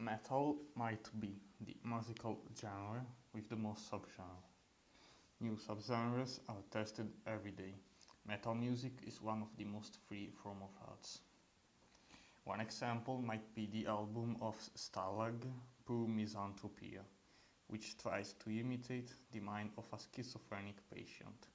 Metal might be the musical genre with the most subgenres. New subgenres are tested every day. Metal music is one of the most free form of arts. One example might be the album of Stalag, Pure Misanthropia, which tries to imitate the mind of a schizophrenic patient.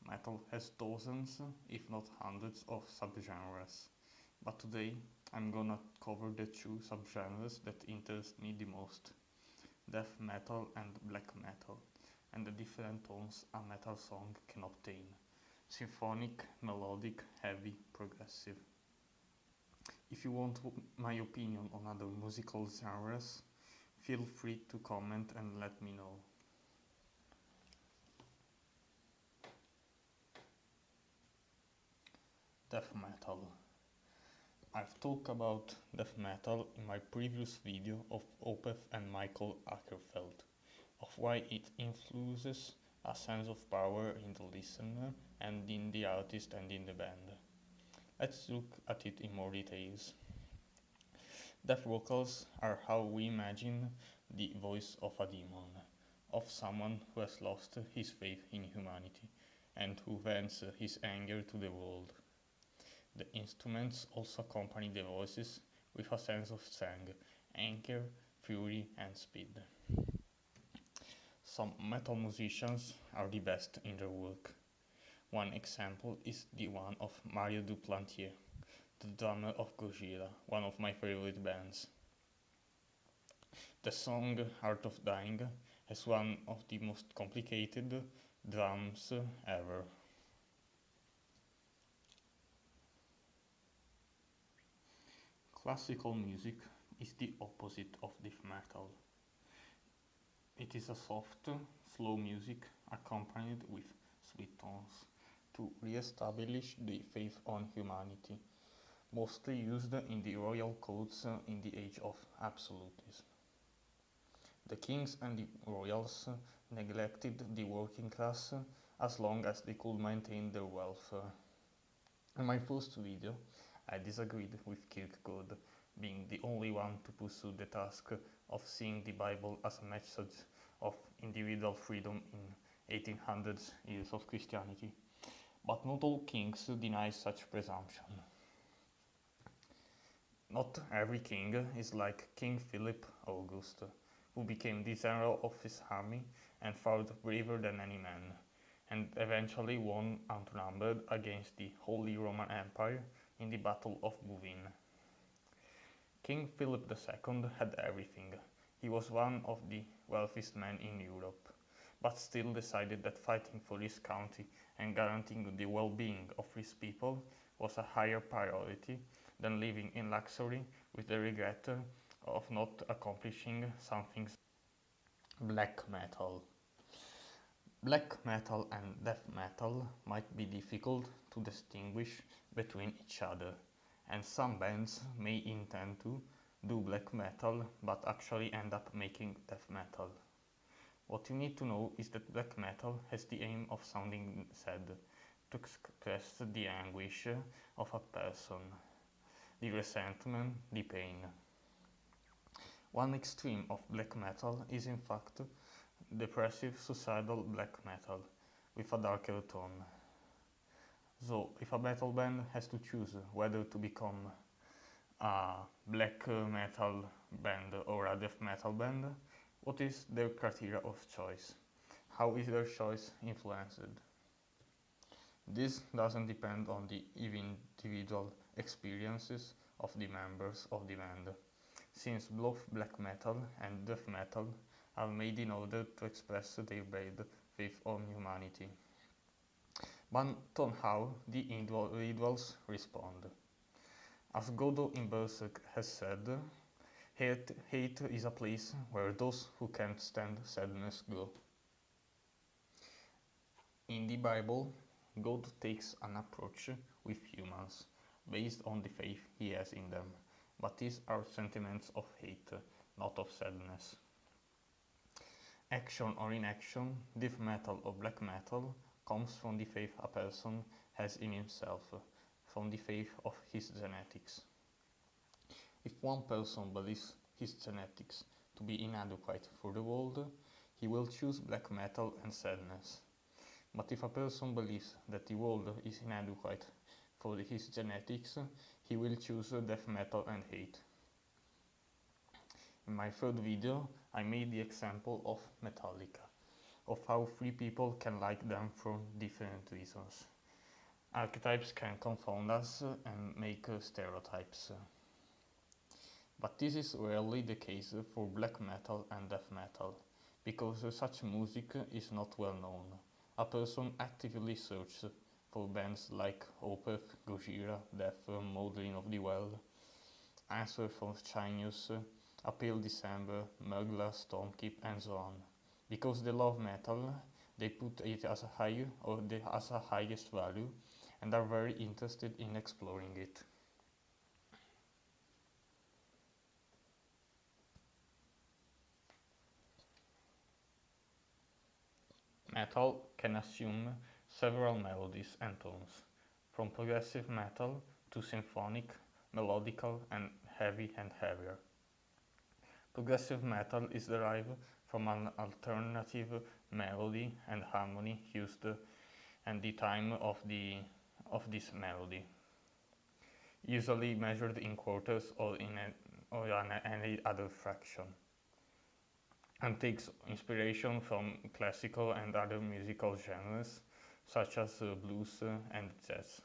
Metal has dozens, if not hundreds, of subgenres, but today I'm gonna cover the two subgenres that interest me the most: death metal and black metal, and the different tones a metal song can obtain: symphonic, melodic, heavy, progressive. If you want my opinion on other musical genres, feel free to comment and let me know. Death metal. I've talked about death metal in my previous video of Opeth and Mikael Akerfeldt, of why it influences a sense of power in the listener and in the artist and in the band. Let's look at it in more details. Death vocals are how we imagine the voice of a demon, of someone who has lost his faith in humanity and who vents his anger to the world. The instruments also accompany the voices with a sense of strength, anger, fury and speed. Some metal musicians are the best in their work. One example is the one of Mario Duplantier, the drummer of Gojira, one of my favorite bands. The song Art of Dying has one of the most complicated drums ever. Classical music is the opposite of death metal. It is a soft, slow music accompanied with sweet tones to re-establish the faith on humanity, mostly used in the royal courts in the age of absolutism. The kings and the royals neglected the working class as long as they could maintain their welfare. In my first video, I disagreed with Kierkegaard being the only one to pursue the task of seeing the Bible as a message of individual freedom in 1800s years of Christianity. But not all kings deny such presumption. Not every king is like King Philippe August, who became the general of his army and fought braver than any man, and eventually won outnumbered against the Holy Roman Empire in the Battle of Bouvines. King Philip II had everything. He was one of the wealthiest men in Europe, but still decided that fighting for his country and guaranteeing the well-being of his people was a higher priority than living in luxury with the regret of not accomplishing something. Black metal. Black metal and death metal might be difficult to distinguish between each other, and some bands may intend to do black metal but actually end up making death metal. What you need to know is that black metal has the aim of sounding sad, to express the anguish of a person, the resentment, the pain. One extreme of black metal is in fact depressive suicidal black metal with a darker tone. So if a metal band has to choose whether to become a black metal band or a death metal band, what is their criteria of choice? How is their choice influenced? This doesn't depend on the individual experiences of the members of the band, since both black metal and death metal are made in order to express their bad faith on humanity, but on how the individuals respond. As Godot in Berserk has said, hate is a place where those who can't stand sadness go. In the Bible, God takes an approach with humans based on the faith he has in them, but these are sentiments of hate, not of sadness. Action or inaction, death metal or black metal, comes from the faith a person has in himself, from the faith of his genetics. If one person believes his genetics to be inadequate for the world, he will choose black metal and sadness. But if a person believes that the world is inadequate for his genetics, he will choose death metal and hate. In my third video, I made the example of Metallica, of how three people can like them for different reasons. Archetypes can confound us and make stereotypes. But this is rarely the case for black metal and death metal, because such music is not well known. A person actively searches for bands like Opeth, Gojira, Death, Maudlin of the Well, Answer from Cygnus, A Pale December, mgla, Stormkeep, and so on. Because they love metal, they put it as a high or as a highest value and are very interested in exploring it. Metal can assume several melodies and tones, from progressive metal to symphonic, melodical, and heavy and heavier. Progressive metal is derived from an alternative melody and harmony used and the time of this melody, usually measured in quarters or in any other fraction, and takes inspiration from classical and other musical genres such as blues and jazz.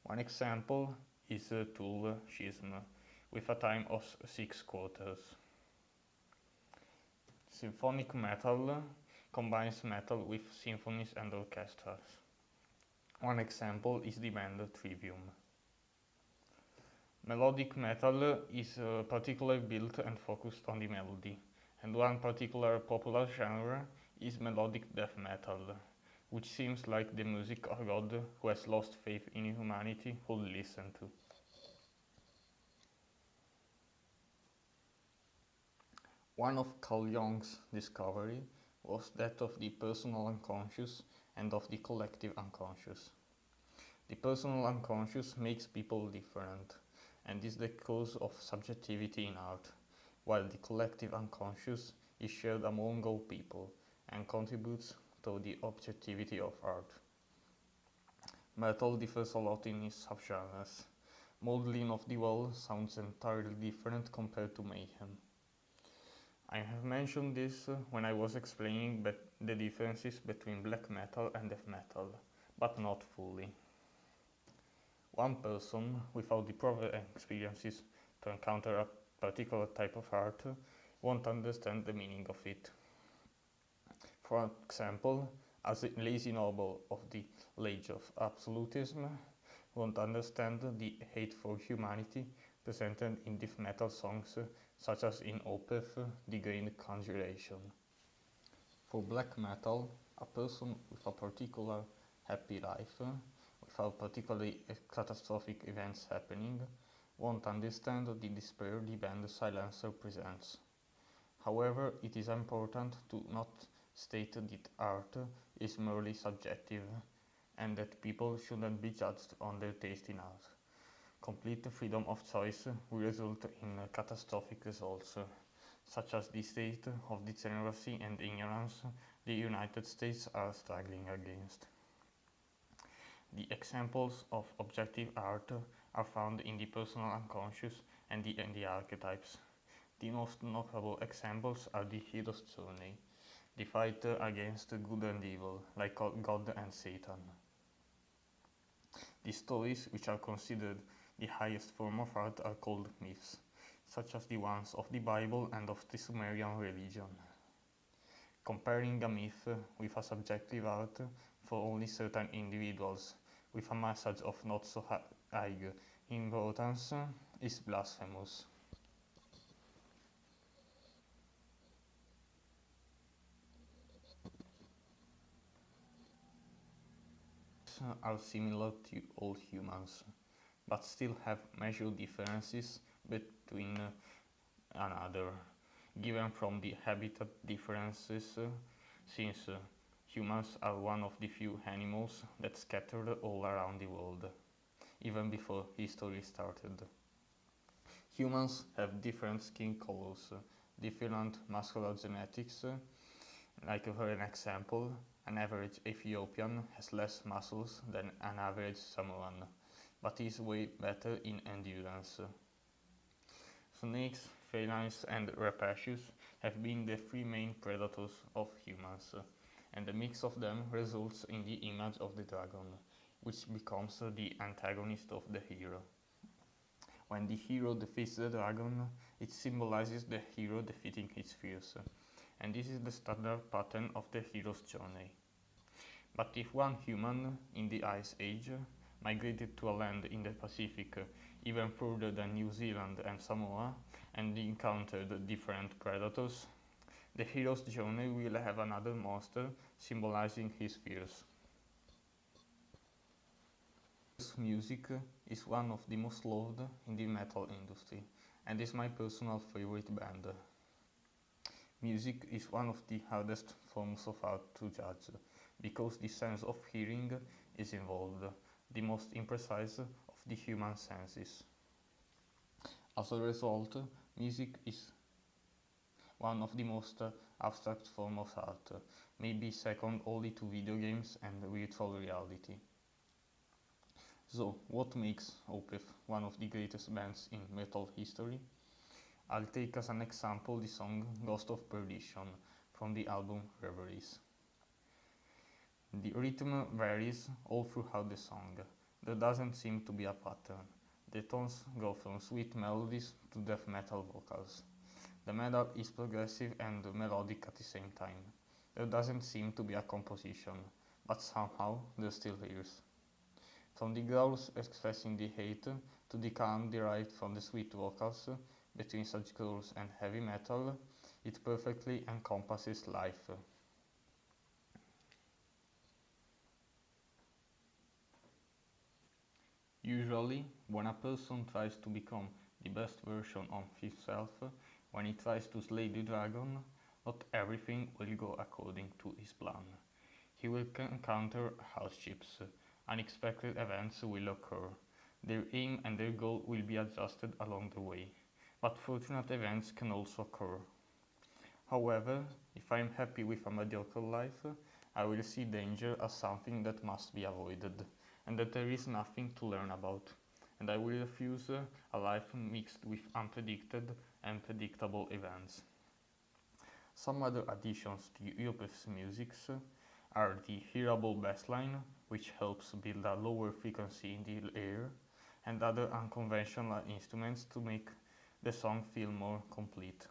One example is Tool Schism, with a time of 6 quarters. Symphonic metal combines metal with symphonies and orchestras. One example is the band Trivium. Melodic metal is particularly built and focused on the melody, and one particular popular genre is melodic death metal, which seems like the music of God who has lost faith in humanity would listen to. One of Carl Jung's discovery was that of the personal unconscious and of the collective unconscious. The personal unconscious makes people different, and is the cause of subjectivity in art, while the collective unconscious is shared among all people and contributes to the objectivity of art. Metal differs a lot in its subgenres. Maudlin of the Well sounds entirely different compared to Mayhem. I have mentioned this when I was explaining the differences between black metal and death metal, but not fully. One person, without the proper experiences to encounter a particular type of art, won't understand the meaning of it. For example, as a lazy noble of the age of absolutism won't understand the hate for humanity presented in death metal songs such as in Opeth, The Grand Conjuration. For black metal, a person with a particular happy life, without particularly catastrophic events happening, won't understand the despair the band Silencer presents. However, it is important to not state that art is merely subjective, and that people shouldn't be judged on their taste in art. Complete freedom of choice will result in catastrophic results, such as the state of degeneracy and ignorance the United States are struggling against. The examples of objective art are found in the personal unconscious and in the archetypes. The most notable examples are the hero's journey, the fight against good and evil, like God and Satan. The stories, which are considered the highest form of art, are called myths, such as the ones of the Bible and of the Sumerian religion. Comparing a myth with a subjective art for only certain individuals with a message of not so high importance is blasphemous. Are similar to all humans, but still have major differences between another, given from the habitat differences, since humans are one of the few animals that scattered all around the world, even before history started. Humans have different skin colors, different muscular genetics. Like for an example, an average Ethiopian has less muscles than an average Samoan, but is way better in endurance. Snakes, felines and rapacious have been the three main predators of humans, and the mix of them results in the image of the dragon, which becomes the antagonist of the hero. When the hero defeats the dragon, it symbolizes the hero defeating his fears, and this is the standard pattern of the hero's journey. But if one human in the Ice Age migrated to a land in the Pacific even further than New Zealand and Samoa and encountered different predators, the hero's journey will have another monster symbolizing his fears. Music is one of the most loved in the metal industry and is my personal favorite band. Music is one of the hardest forms of art to judge because the sense of hearing is involved, the most imprecise of the human senses. As a result, music is one of the most abstract forms of art, maybe second only to video games and virtual reality. So, what makes Opeth one of the greatest bands in metal history? I'll take as an example the song Ghost of Perdition from the album Reveries. The rhythm varies all throughout the song. There doesn't seem to be a pattern. The tones go from sweet melodies to death metal vocals. The metal is progressive and melodic at the same time. There doesn't seem to be a composition, but somehow there still is. From the growls expressing the hate to the calm derived from the sweet vocals between such growls and heavy metal, it perfectly encompasses life. Usually, when a person tries to become the best version of himself, when he tries to slay the dragon, not everything will go according to his plan. He will encounter hardships, unexpected events will occur, their aim and their goal will be adjusted along the way, but fortunate events can also occur. However, if I am happy with a mediocre life, I will see danger as something that must be avoided, and that there is nothing to learn about, and I will refuse a life mixed with unpredicted and predictable events. Some other additions to Opeth's music are the hearable bassline, which helps build a lower frequency in the air, and other unconventional instruments to make the song feel more complete.